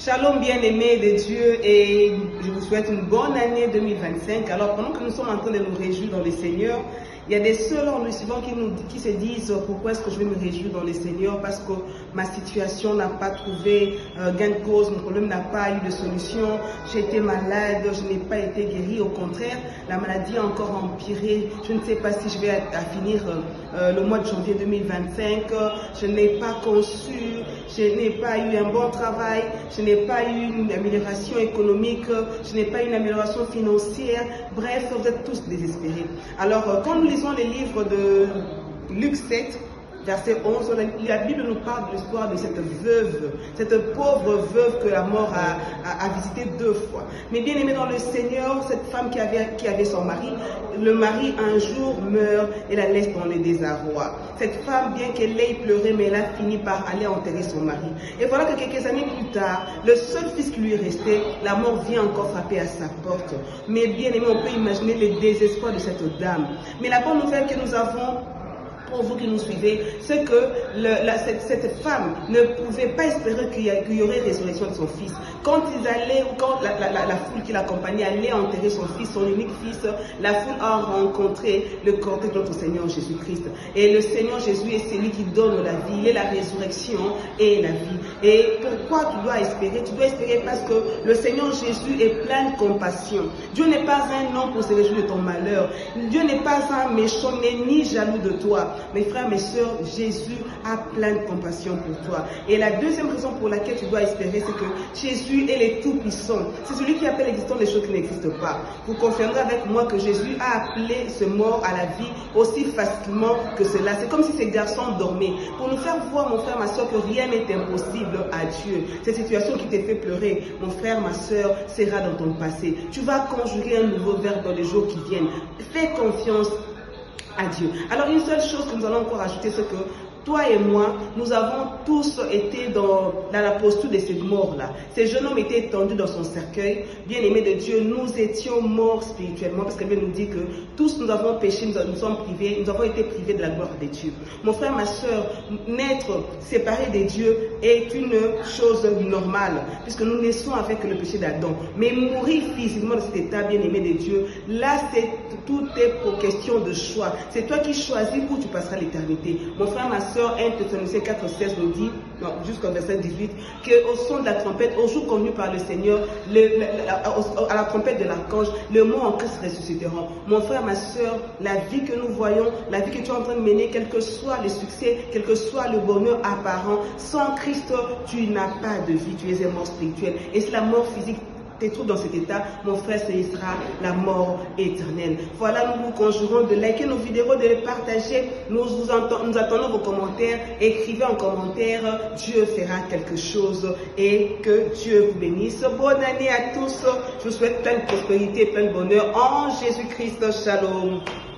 Shalom bien-aimés de Dieu et je vous souhaite une bonne année 2025. Alors pendant que nous sommes en train de nous réjouir dans le Seigneur, il y a des sœurs en nous suivant qui se disent pourquoi est-ce que je vais me réjouir dans le Seigneur, parce que ma situation n'a pas trouvé gain de cause, mon problème n'a pas eu de solution, j'ai été malade, je n'ai pas été guérie, au contraire, la maladie a encore empiré, je ne sais pas si je vais finir le mois de janvier 2025, je n'ai pas conçu, je n'ai pas eu un bon travail, je n'ai pas eu une amélioration économique, je n'ai pas eu une amélioration financière, bref, vous êtes tous désespérés. Alors, quand nous lisons les livres de Luc 7, verset 11, la Bible nous parle de l'histoire de cette veuve, cette pauvre veuve que la mort a visité 2 fois. Mais bien aimé dans le Seigneur, cette femme qui avait son mari, le mari un jour meurt et la laisse dans le désarroi. Cette femme, bien qu'elle ait pleuré, mais elle a fini par aller enterrer son mari. Et voilà que quelques années plus tard, le seul fils qui lui restait, la mort vient encore frapper à sa porte. Mais bien aimé, on peut imaginer le désespoir de cette dame. Mais la bonne nouvelle que nous avons, pour vous qui nous suivez, c'est que cette femme ne pouvait pas espérer qu'il y aurait résurrection de son fils. Quand ils allaient, quand la foule qui l'accompagnait allait enterrer son fils, son unique fils, la foule a rencontré le cortège de notre Seigneur Jésus-Christ. Et le Seigneur Jésus est celui qui donne la vie, il est la résurrection et la vie. Et pourquoi tu dois espérer? Tu dois espérer parce que le Seigneur Jésus est plein de compassion. Dieu n'est pas un homme pour se réjouir de ton malheur. Dieu n'est pas un méchant, ni jaloux de toi. Mes frères, mes sœurs, Jésus a plein de compassion pour toi. Et la deuxième raison pour laquelle tu dois espérer, c'est que Jésus est le Tout-Puissant. C'est celui qui appelle l'existence des choses qui n'existent pas. Vous confirmerez avec moi que Jésus a appelé ce mort à la vie aussi facilement que cela. C'est comme si ces garçons dormaient. Pour nous faire voir, mon frère, ma sœur, que rien n'est impossible à Dieu. Cette situation qui te fait pleurer, mon frère, ma sœur, sera dans ton passé. Tu vas conjurer un nouveau verbe dans les jours qui viennent. Fais confiance à Dieu. Alors une seule chose que nous allons encore ajouter, c'est que toi et moi, nous avons tous été dans la posture de ces morts-là. Ces jeunes hommes étaient étendus dans son cercueil. Bien-aimés de Dieu, nous étions morts spirituellement, parce qu'elle nous dit que tous nous avons péché, nous sommes privés, nous avons été privés de la gloire de Dieu. Mon frère, ma soeur, naître séparé de Dieu est une chose normale, puisque nous naissons avec le péché d'Adam. Mais mourir physiquement dans cet état, bien-aimé de Dieu, là, tout est pour question de choix. C'est toi qui choisis où tu passeras l'éternité. Mon frère, ma soeur, 1 Thessaloniciens 4,16 nous dit, jusqu'au verset 18, qu'au son de la trompette, au jour connu par le Seigneur, à la trompette de l'archange, le mot en Christ ressusciteront. Mon frère, ma soeur, la vie que nous voyons, la vie que tu es en train de mener, quel que soit le succès, quel que soit le bonheur apparent, sans Christ, tu n'as pas de vie, tu es un mort spirituel. Et c'est la mort physique te trouves dans cet état, mon frère, ce sera la mort éternelle. Voilà, nous vous conjurons de liker nos vidéos, de les partager. Nous attendons vos commentaires. Écrivez en commentaire, Dieu fera quelque chose et que Dieu vous bénisse. Bonne année à tous. Je vous souhaite plein de prospérité, plein de bonheur en Jésus-Christ. Shalom.